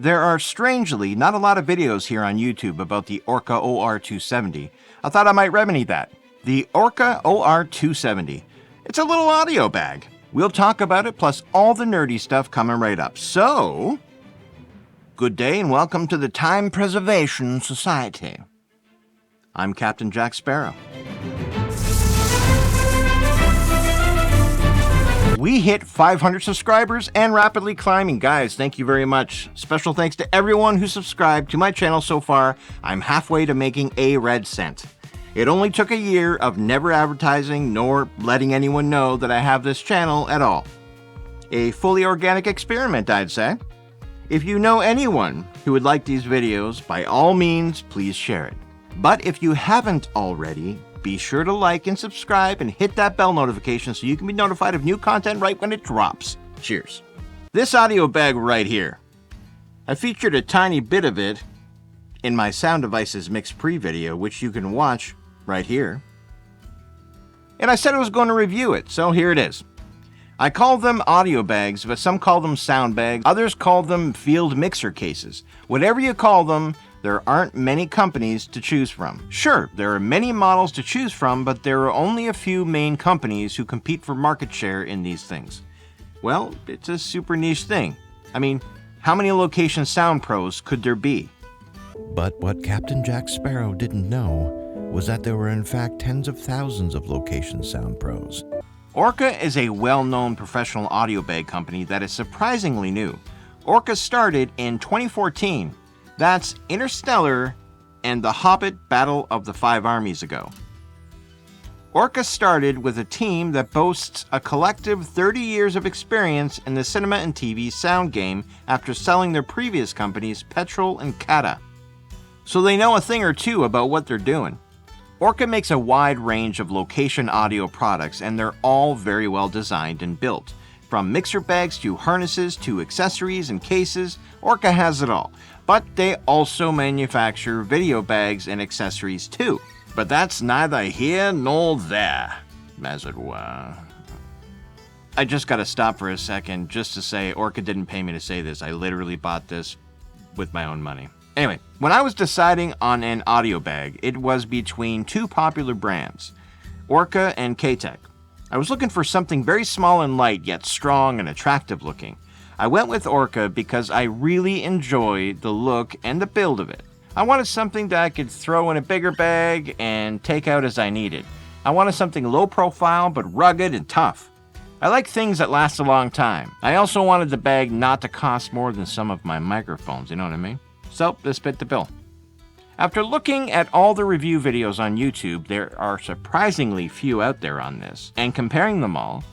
There are strangely not a lot of videos here on YouTube about the Orca OR-270. I thought I might remedy that. The Orca OR-270. It's a little audio bag. We'll talk about it plus all the nerdy stuff coming right up. So, good day and welcome to the Time Preservation Society. I'm Captain Jack Sparrow. We hit 500 subscribers and rapidly climbing. Guys, thank you very much. Special thanks to everyone who subscribed to my channel so far. I'm halfway to making a red cent. It only took a year of never advertising nor letting anyone know that I have this channel at all. A fully organic experiment, I'd say. If you know anyone who would like these videos, by all means, please share it. But if you haven't already, be sure to like and subscribe and hit that bell notification so you can be notified of new content right when it drops. Cheers. This audio bag right here, I featured a tiny bit of it in my Sound Devices MixPre video, which you can watch right here. And I said I was going to review it, so here it is. I call them audio bags, but some call them sound bags. Others call them field mixer cases. Whatever you call them, there aren't many companies to choose from. Sure, there are many models to choose from, but there are only a few main companies who compete for market share in these things. Well, it's a super niche thing. I mean, how many location sound pros could there be? But what Captain Jack Sparrow didn't know was that there were in fact tens of thousands of location sound pros. Orca is a well-known professional audio bag company that is surprisingly new. Orca started in 2014. That's Interstellar and The Hobbit Battle of the Five Armies ago. Orca started with a team that boasts a collective 30 years of experience in the cinema and TV sound game after selling their previous companies Petrol and Kata. So they know a thing or two about what they're doing. Orca makes a wide range of location audio products and they're all very well designed and built. From mixer bags to harnesses to accessories and cases, Orca has it all. But they also manufacture video bags and accessories too. But that's neither here nor there, as it were. I just gotta stop for a second just to say Orca didn't pay me to say this. I literally bought this with my own money. Anyway, when I was deciding on an audio bag, it was between two popular brands, Orca and K-Tech. I was looking for something very small and light, yet strong and attractive looking. I went with Orca because I really enjoy the look and the build of it. I wanted something that I could throw in a bigger bag and take out as I needed. I wanted something low profile but rugged and tough. I like things that last a long time. I also wanted the bag not to cost more than some of my microphones, you know what I mean? So this fit the bill. After looking at all the review videos on YouTube, there are surprisingly few out there on this, and comparing them all,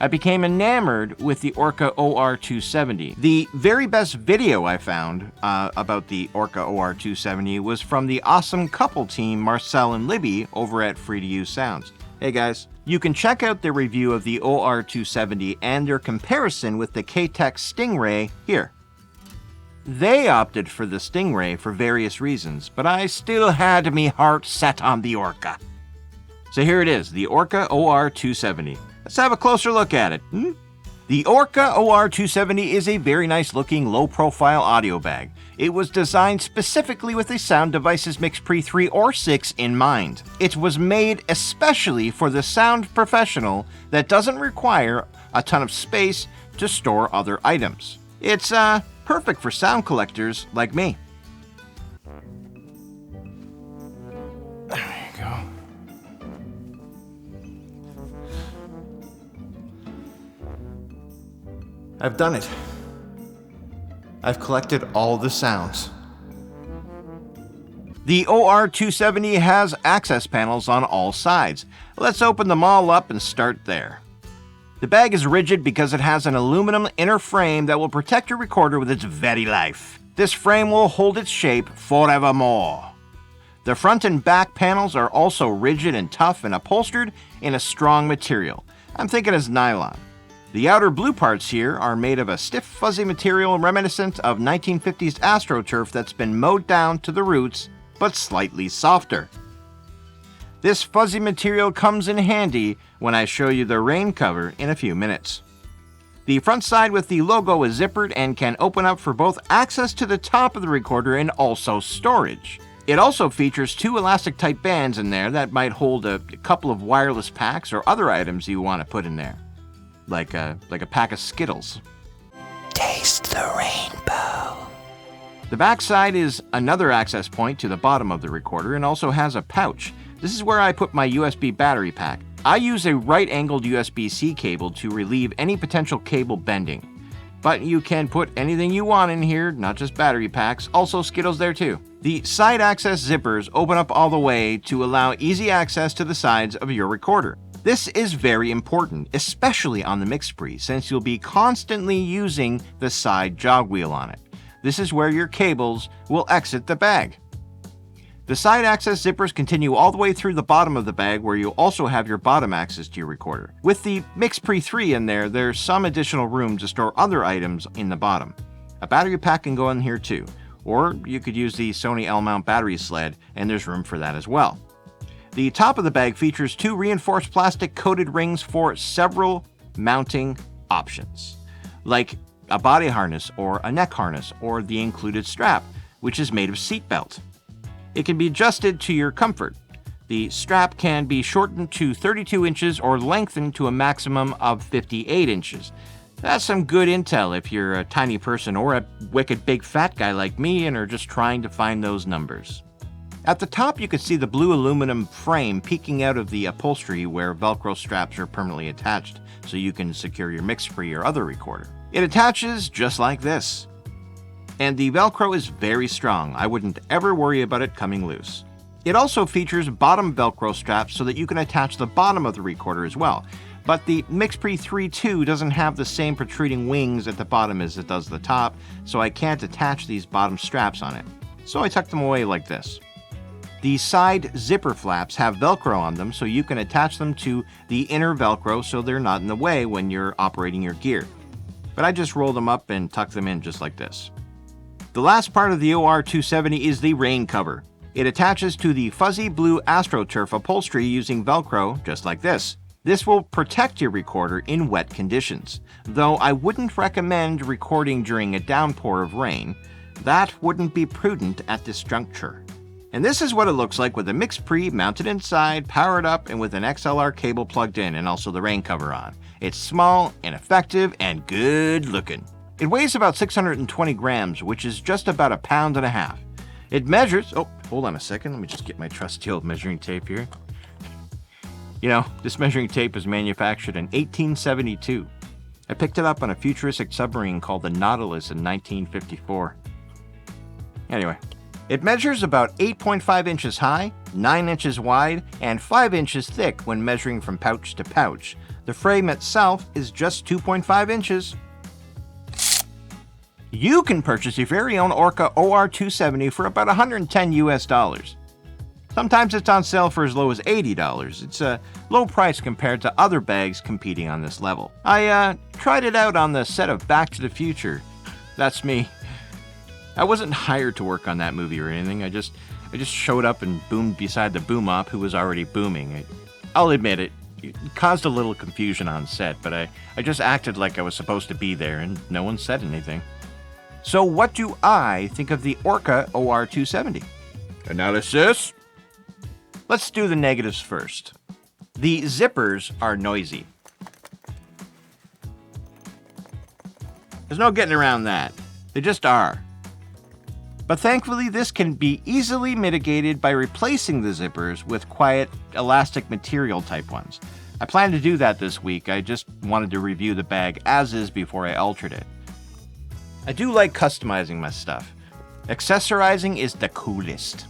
I became enamored with the Orca OR-270. The very best video I found about the Orca OR-270 was from the awesome couple team Marcel and Libby over at Free to Use Sounds. Hey guys, you can check out their review of the OR-270 and their comparison with the K-Tech Stingray here. They opted for the Stingray for various reasons, but I still had me heart set on the Orca. So here it is, the Orca OR-270. Let's have a closer look at it. The Orca OR-270 is a very nice looking low profile audio bag. It was designed specifically with a Sound Devices MixPre 3 or 6 in mind. It was made especially for the sound professional that doesn't require a ton of space to store other items. It's perfect for sound collectors like me. There you go. I've done it. I've collected all the sounds. The OR-270 has access panels on all sides. Let's open them all up and start there. The bag is rigid because it has an aluminum inner frame that will protect your recorder with its very life. This frame will hold its shape forevermore. The front and back panels are also rigid and tough and upholstered in a strong material. I'm thinking it's nylon. The outer blue parts here are made of a stiff, fuzzy material reminiscent of 1950s AstroTurf that's been mowed down to the roots, but slightly softer. This fuzzy material comes in handy when I show you the rain cover in a few minutes. The front side with the logo is zippered and can open up for both access to the top of the recorder and also storage. It also features 2 elastic-type bands in there that might hold a couple of wireless packs or other items you want to put in there, like a pack of Skittles. Taste the rainbow. The back side is another access point to the bottom of the recorder and also has a pouch. This is where I put my USB battery pack. I use a right-angled USB-C cable to relieve any potential cable bending. But you can put anything you want in here, not just battery packs, also Skittles there too. The side access zippers open up all the way to allow easy access to the sides of your recorder. This is very important, especially on the MixPre, since you'll be constantly using the side jog wheel on it. This is where your cables will exit the bag. The side access zippers continue all the way through the bottom of the bag, where you'll also have your bottom access to your recorder. With the MixPre 3 in there, there's some additional room to store other items in the bottom. A battery pack can go in here too, or you could use the Sony L-mount battery sled, and there's room for that as well. The top of the bag features 2 reinforced plastic coated rings for several mounting options, like a body harness or a neck harness or the included strap, which is made of seat belt. It can be adjusted to your comfort. The strap can be shortened to 32 inches or lengthened to a maximum of 58 inches. That's some good intel if you're a tiny person or a wicked big fat guy like me and are just trying to find those numbers. At the top, you can see the blue aluminum frame peeking out of the upholstery where Velcro straps are permanently attached so you can secure your MixPre or other recorder. It attaches just like this. And the Velcro is very strong. I wouldn't ever worry about it coming loose. It also features bottom Velcro straps so that you can attach the bottom of the recorder as well. But the MixPre 3.2 doesn't have the same protruding wings at the bottom as it does the top, so I can't attach these bottom straps on it. So I tuck them away like this. The side zipper flaps have Velcro on them, so you can attach them to the inner Velcro so they're not in the way when you're operating your gear. But I just roll them up and tuck them in just like this. The last part of the OR-270 is the rain cover. It attaches to the fuzzy blue AstroTurf upholstery using Velcro, just like this. This will protect your recorder in wet conditions, though I wouldn't recommend recording during a downpour of rain. That wouldn't be prudent at this juncture. And this is what it looks like with the MixPre mounted inside, powered up, and with an XLR cable plugged in and also the rain cover on. It's small and effective and good looking. It weighs about 620 grams, which is just about 1.5 pounds. It measures, oh, hold on a second, let me just get my trusty old measuring tape here. You know, this measuring tape was manufactured in 1872. I picked it up on a futuristic submarine called the Nautilus in 1954. Anyway, it measures about 8.5 inches high, 9 inches wide, and 5 inches thick when measuring from pouch to pouch. The frame itself is just 2.5 inches. You can purchase your very own Orca OR-270 for about $110 US. Sometimes it's on sale for as low as $80. It's a low price compared to other bags competing on this level. I tried it out on the set of Back to the Future. That's me. I wasn't hired to work on that movie or anything. I just showed up and boomed beside the boom op who was already booming. I'll admit it caused a little confusion on set, but I just acted like I was supposed to be there and no one said anything. So what do I think of the Orca OR-270? Analysis? Let's do the negatives first. The zippers are noisy. There's no getting around that. They just are. But thankfully, this can be easily mitigated by replacing the zippers with quiet, elastic material type ones. I plan to do that this week. I just wanted to review the bag as is before I altered it. I do like customizing my stuff. Accessorizing is the coolest.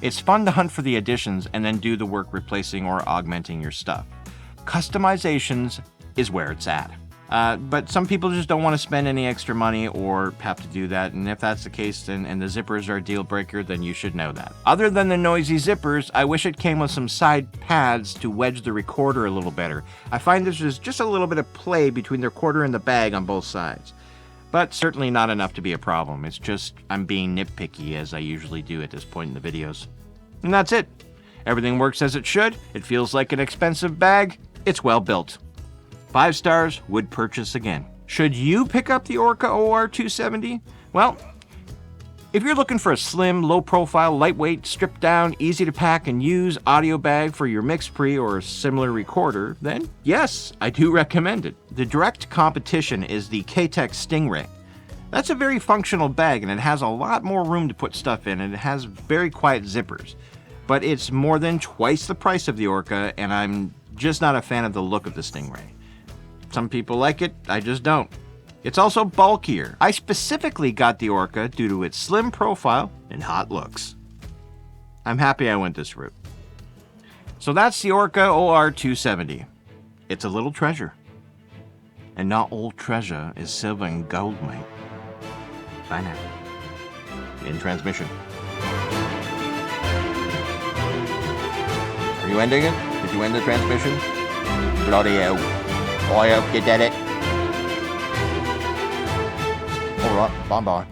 It's fun to hunt for the additions and then do the work replacing or augmenting your stuff. Customizations is where it's at. But some people just don't want to spend any extra money or have to do that, and if that's the case and the zippers are a deal breaker, then you should know that. Other than the noisy zippers, I wish it came with some side pads to wedge the recorder a little better. I find there's just a little bit of play between the recorder and the bag on both sides. But certainly not enough to be a problem. It's just I'm being nitpicky as I usually do at this point in the videos. And that's it. Everything works as it should. It feels like an expensive bag. It's well built. 5 stars, would purchase again. Should you pick up the Orca OR-270? Well, if you're looking for a slim, low-profile, lightweight, stripped-down, easy-to-pack and use audio bag for your MixPre or similar recorder, then yes, I do recommend it. The direct competition is the K-Tech Stingray. That's a very functional bag, and it has a lot more room to put stuff in, and it has very quiet zippers. But it's more than twice the price of the Orca, and I'm just not a fan of the look of the Stingray. Some people like it, I just don't. It's also bulkier. I specifically got the Orca due to its slim profile and hot looks. I'm happy I went this route. So that's the Orca OR-270. It's a little treasure. And not all treasure is silver and gold, mate. Bye now. In transmission. Are you ending it? Did you end the transmission? Bloody hell. I hope you did it. Alright, bye-bye.